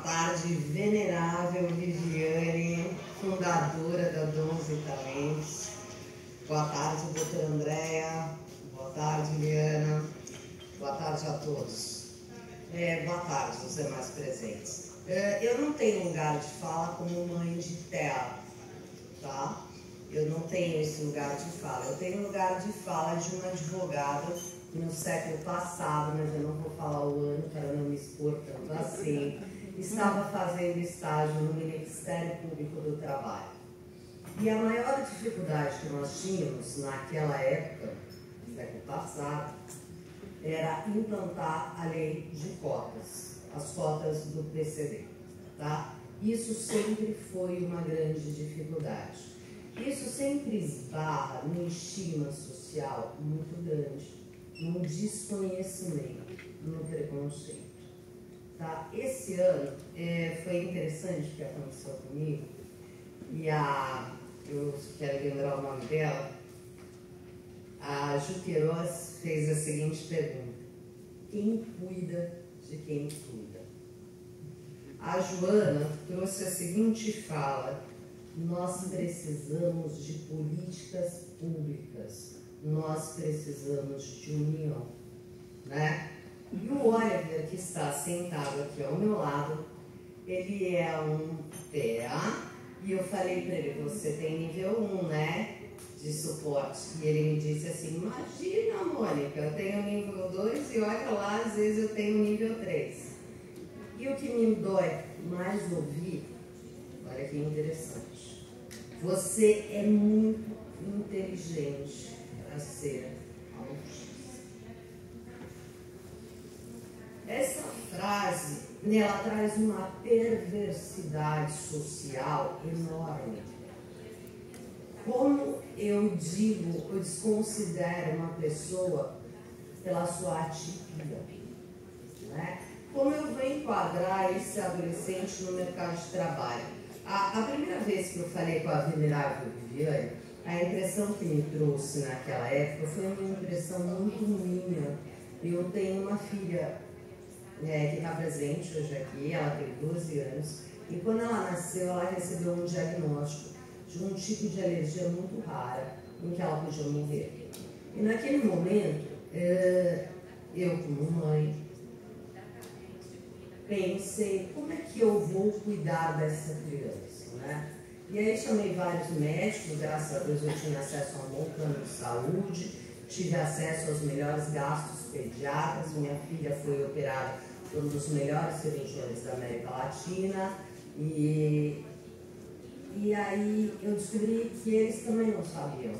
tarde, venerável Viviane, fundadora da Dons e Talentos. Boa tarde, doutora Andréia. Boa tarde, Liana. Boa tarde a todos. Boa tarde aos demais presentes. Eu não tenho lugar de fala como mãe de terra, tá? Eu não tenho esse lugar de fala. Eu tenho lugar de fala de uma advogada no século passado, mas eu não vou falar o ano para não me expor tanto assim. Estava fazendo estágio no Ministério Público do Trabalho. E a maior dificuldade que nós tínhamos naquela época, no século passado, era implantar a lei de cotas, as cotas do PCD, tá? Isso sempre foi uma grande dificuldade. Isso sempre esbarra num estigma social muito grande, num desconhecimento, num preconceito. Tá? Esse ano foi interessante o que aconteceu comigo, e eu quero lembrar o nome dela, a Ju Queiroz fez a seguinte pergunta: quem cuida de quem cuida? A Joana trouxe a seguinte fala: nós precisamos de políticas públicas, nós precisamos de união, né? E o Oliver, que está sentado aqui ao meu lado, ele é um PA, e eu falei para ele: você tem nível 1, né, de suporte. E ele me disse assim: imagina, Mônica, eu tenho nível 2 e olha lá, às vezes eu tenho nível 3. E o que me dói mais ouvir, olha que interessante, você é muito inteligente para ser autista. Essa frase, ela traz uma perversidade social enorme. Como eu digo, eu desconsidero uma pessoa pela sua atitude, né? Como eu vou enquadrar esse adolescente no mercado de trabalho? A primeira vez que eu falei com a venerável Viviane, a impressão que me trouxe naquela época foi uma impressão muito minha. Eu tenho uma filha que está presente hoje aqui, ela tem 12 anos, e quando ela nasceu, ela recebeu um diagnóstico de um tipo de alergia muito rara, em que ela podia morrer. E naquele momento, eu como mãe, pensei: como é que eu vou cuidar dessa criança, né? E aí chamei vários médicos, graças a Deus eu tinha acesso a um bom plano de saúde, tive acesso aos melhores gastos pediatras, minha filha foi operada por um dos melhores cirurgiões da América Latina, e aí eu descobri que eles também não sabiam.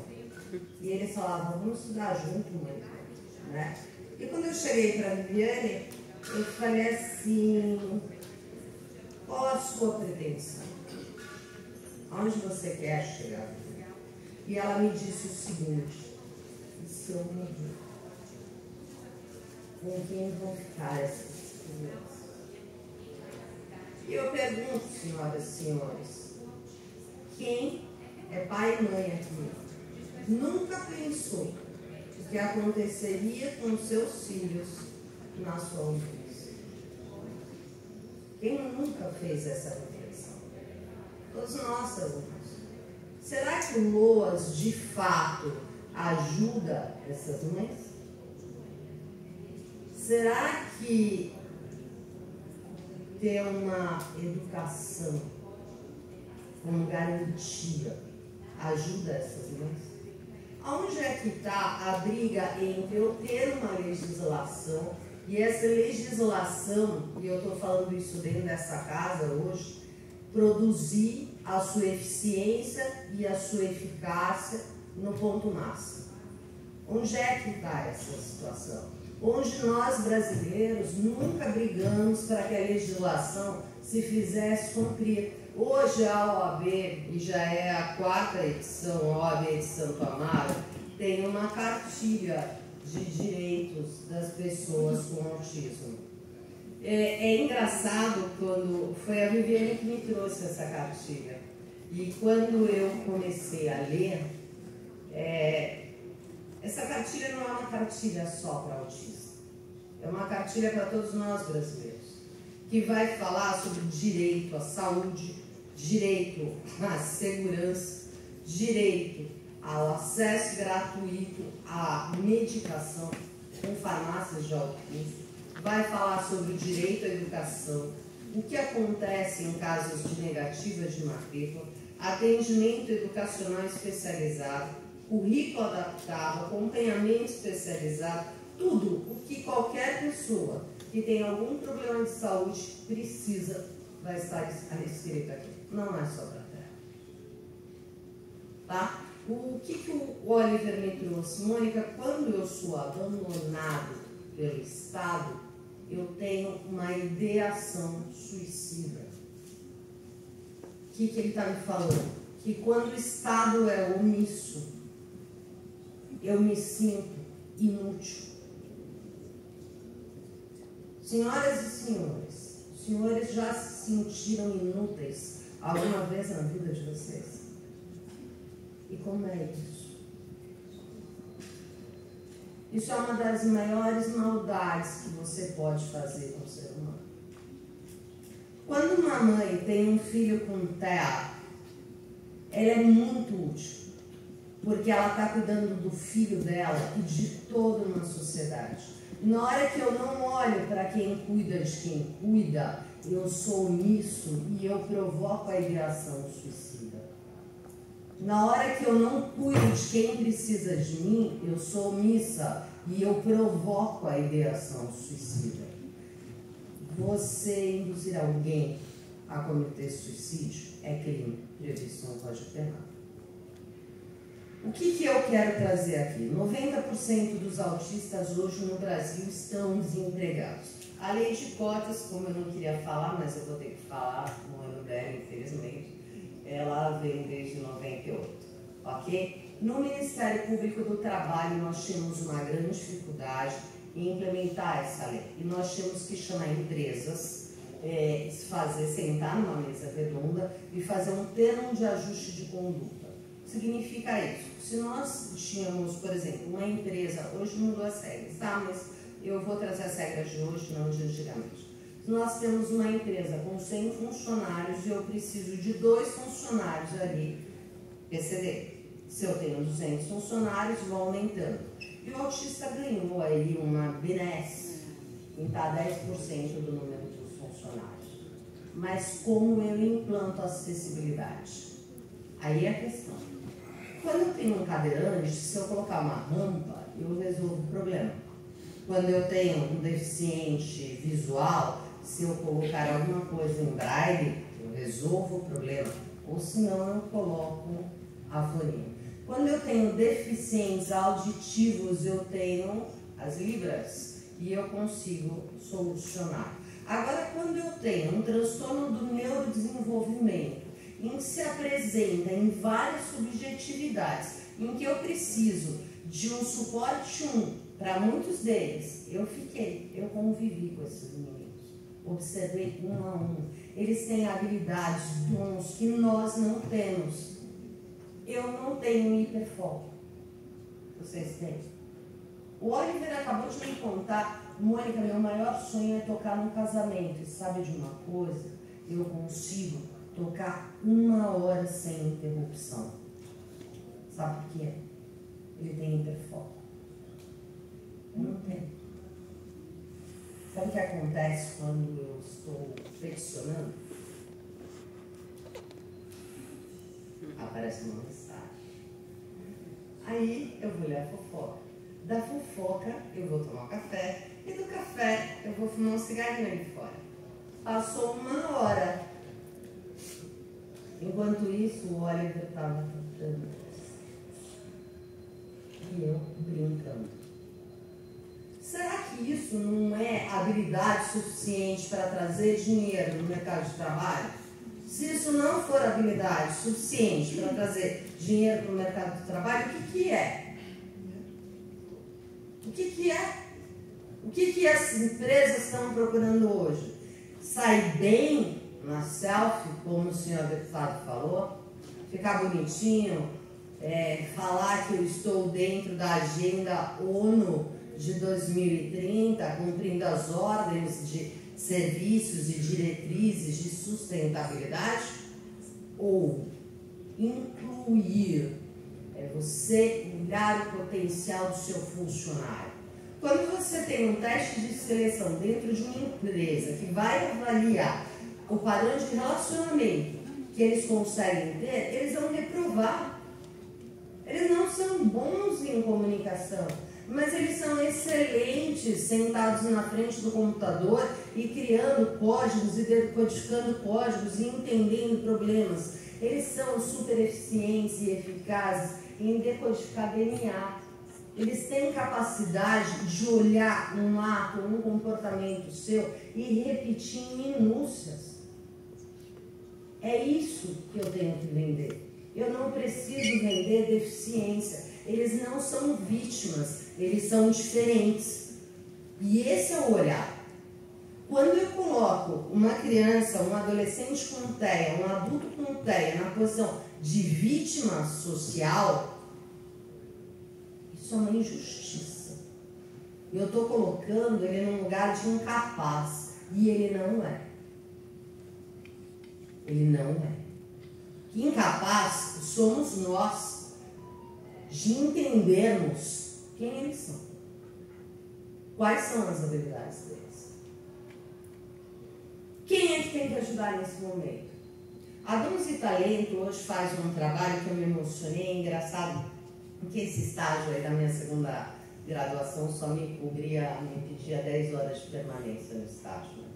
E eles falavam: vamos estudar junto, mãe, né? E quando eu cheguei para a Viviane, eu falei assim: qual a sua pretensão? Aonde você quer chegar? E ela me disse o seguinte: e se eu morrer? Com quem vão ficar essas crianças? E eu pergunto, senhoras e senhores, quem é pai e mãe aqui nunca pensou o que aconteceria com seus filhos na sua infância? Quem nunca fez essa reflexão? Todos nós alunos. Será que o LOAS de fato ajuda essas mães? Será que ter uma educação como garantia ajuda essas mães? Aonde é que está a briga entre eu ter uma legislação e essa legislação, e eu estou falando isso dentro dessa casa hoje, produzir a sua eficiência e a sua eficácia no ponto máximo? Onde é que está essa situação? Onde nós brasileiros nunca brigamos para que a legislação se fizesse cumprir. Hoje a OAB, e já é a 4ª edição, a OAB de Santo Amaro, tem uma cartilha de direitos das pessoas com autismo. É engraçado, quando foi a Viviane que me trouxe essa cartilha, e quando eu comecei a ler, essa cartilha não é uma cartilha só para autistas, é uma cartilha para todos nós brasileiros. que vai falar sobre direito à saúde, direito à segurança, direito ao acesso gratuito à medicação com farmácias de alto custo, vai falar sobre o direito à educação, o que acontece em casos de negativa de matrícula, atendimento educacional especializado, currículo adaptado, acompanhamento especializado, tudo o que qualquer pessoa que tem algum problema de saúde precisa vai estar escrito aqui. Não é só para terra. Tá? O que o Oliver me trouxe? Mônica, quando eu sou abandonado pelo Estado, eu tenho uma ideação suicida. O que ele está me falando? Que quando o Estado é omisso, eu me sinto inútil. Senhoras e senhores, os senhores já se sentiram inúteis alguma vez na vida de vocês? E como é isso? Isso é uma das maiores maldades que você pode fazer com o ser humano. Quando uma mãe tem um filho com TEA, ela é muito útil, porque ela está cuidando do filho dela e de toda uma sociedade. Na hora que eu não olho para quem cuida de quem cuida, eu sou omisso e eu provoco a ideação suicida. Na hora que eu não cuido de quem precisa de mim, eu sou omissa e eu provoco a ideação suicida. Você induzir alguém a cometer suicídio é crime, previsto no Código Penal. O que eu quero trazer aqui? 90% dos autistas hoje no Brasil estão desempregados. A lei de cotas, como eu não queria falar, mas eu vou ter que falar no ano dela, infelizmente, ela vem desde 98, ok? No Ministério Público do Trabalho, nós temos uma grande dificuldade em implementar essa lei. E nós temos que chamar empresas, sentar numa mesa redonda e fazer um termo de ajuste de conduta. Significa isso. Se nós tínhamos, por exemplo, uma empresa, hoje mudou as regras, tá? Mas eu vou trazer as regras de hoje, não de antigamente. Se nós temos uma empresa com 100 funcionários e eu preciso de 2 funcionários ali, PCD. Se eu tenho 200 funcionários, vou aumentando. E o autista ganhou aí uma benesse em estar 10% do número dos funcionários. Mas como eu implanto a acessibilidade? Aí é a questão. Quando eu tenho um cadeirante, se eu colocar uma rampa, eu resolvo o problema. Quando eu tenho um deficiente visual, se eu colocar alguma coisa em braille, eu resolvo o problema. Ou senão eu coloco a folhinha. Quando eu tenho deficientes auditivos, eu tenho as libras e eu consigo solucionar. Agora, quando eu tenho um transtorno do neurodesenvolvimento, em que se apresenta em várias subjetividades, em que eu preciso de um suporte para muitos deles, eu convivi com esses meninos, observei um a um. Eles têm habilidades, dons que nós não temos. Eu não tenho hiperfoco. Vocês têm? O Oliver acabou de me contar, Mônica, meu maior sonho é tocar num casamento. E sabe de uma coisa? Eu consigo tocar 1 hora sem interrupção. Sabe por quê? Ele tem hiperfoco. Eu não tenho. Sabe o que acontece quando eu estou peticionando? Aparece uma mensagem. Aí eu vou ler a fofoca. Da fofoca eu vou tomar um café. E do café eu vou fumar um cigarrinho ali fora. Passou 1 hora. Enquanto isso, o Oliver estava cantando. E eu brincando. Será que isso não é habilidade suficiente para trazer dinheiro no mercado de trabalho? Se isso não for habilidade suficiente para trazer dinheiro para o mercado de trabalho, o que é? O que é? O que as empresas estão procurando hoje? Sair bem na selfie, como o senhor deputado falou, ficar bonitinho, falar que eu estou dentro da agenda ONU de 2030, cumprindo as ordens de serviços e diretrizes de sustentabilidade? Ou incluir é você olhar o potencial do seu funcionário? Quando você tem um teste de seleção dentro de uma empresa que vai avaliar o padrão de relacionamento que eles conseguem ter, eles vão reprovar. Eles não são bons em comunicação, mas eles são excelentes sentados na frente do computador e criando códigos e decodificando códigos e entendendo problemas. Eles são super eficientes e eficazes em decodificar DNA. Eles têm capacidade de olhar um ato, um comportamento seu e repetir em minúcias. É isso que eu tenho que vender. Eu não preciso vender deficiência. Eles não são vítimas, eles são diferentes. E esse é o olhar. Quando eu coloco uma criança, um adolescente com TEA, um adulto com TEA na posição de vítima social, isso é uma injustiça. Eu estou colocando ele num lugar de incapaz. E ele não é. Ele não é. Incapaz somos nós de entendermos quem eles são. Quais são as habilidades deles. Quem é que tem que ajudar nesse momento? A Dons e Talento hoje faz um trabalho que eu me emocionei, é engraçado, porque esse estágio aí da minha segunda graduação só me pedia 10 horas de permanência no estágio. Né?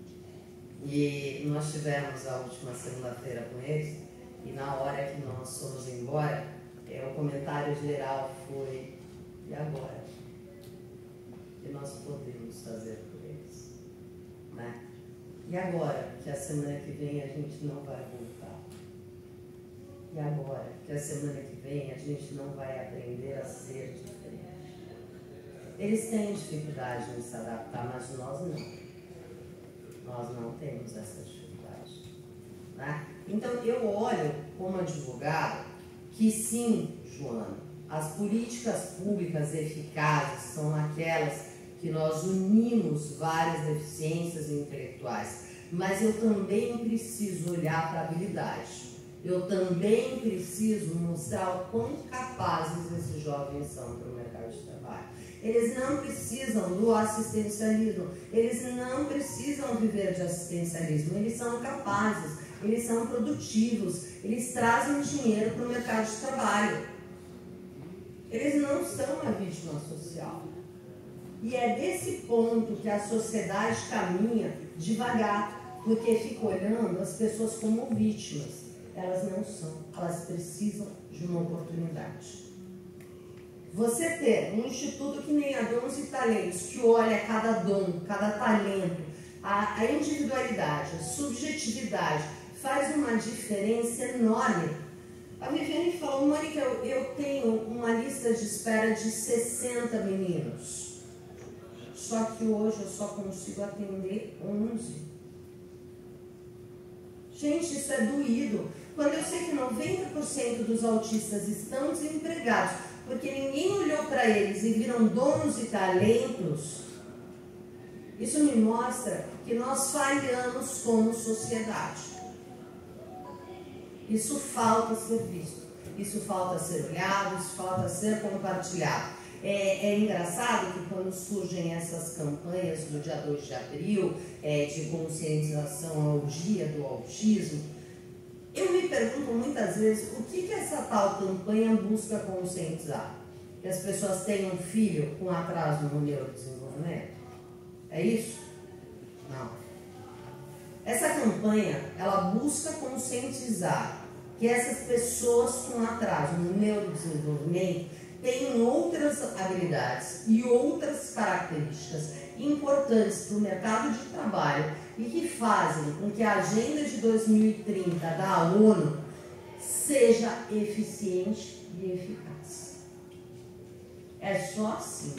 E nós tivemos a última segunda-feira com eles, e na hora que nós fomos embora, o comentário geral foi: e agora? O que nós podemos fazer por eles? Né? E agora que a semana que vem a gente não vai voltar? E agora que a semana que vem a gente não vai aprender a ser diferente? Eles têm dificuldade em se adaptar, mas nós não. Nós não temos essa dificuldade. Né? Então, eu olho como advogado que sim, Joana, as políticas públicas eficazes são aquelas que nós unimos várias deficiências intelectuais, mas eu também preciso olhar para a habilidade. Eu também preciso mostrar o quão capazes esses jovens são para o mercado de trabalho. Eles não precisam do assistencialismo, eles não precisam viver de assistencialismo, eles são capazes, eles são produtivos, eles trazem dinheiro para o mercado de trabalho. Eles não são a vítima social. E é desse ponto que a sociedade caminha devagar, porque fica olhando as pessoas como vítimas. Elas não são, elas precisam de uma oportunidade. Você ter um instituto que nem a Dons e Talentos, que olha cada dom, cada talento, a individualidade, a subjetividade, faz uma diferença enorme. A Viviane falou: Mônica, eu tenho uma lista de espera de 60 meninos. Só que hoje eu só consigo atender 11. Gente, isso é doído. Quando eu sei que 90% dos autistas estão desempregados, porque ninguém olhou para eles e viram dons e talentos, isso me mostra que nós falhamos como sociedade. Isso falta ser visto, isso falta ser olhado, isso falta ser compartilhado. É engraçado que quando surgem essas campanhas do dia 2 de abril, de conscientização ao dia do autismo, eu me pergunto muitas vezes o que essa tal campanha busca conscientizar? Que as pessoas tenham um filho com atraso no neurodesenvolvimento? É isso? Não. Essa campanha, ela busca conscientizar que essas pessoas com atraso no neurodesenvolvimento têm outras habilidades e outras características importantes para o mercado de trabalho e que fazem com que a Agenda de 2030 da ONU seja eficiente e eficaz. É só assim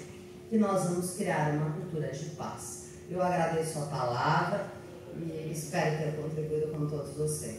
que nós vamos criar uma cultura de paz. Eu agradeço a palavra e espero ter contribuído com todos vocês.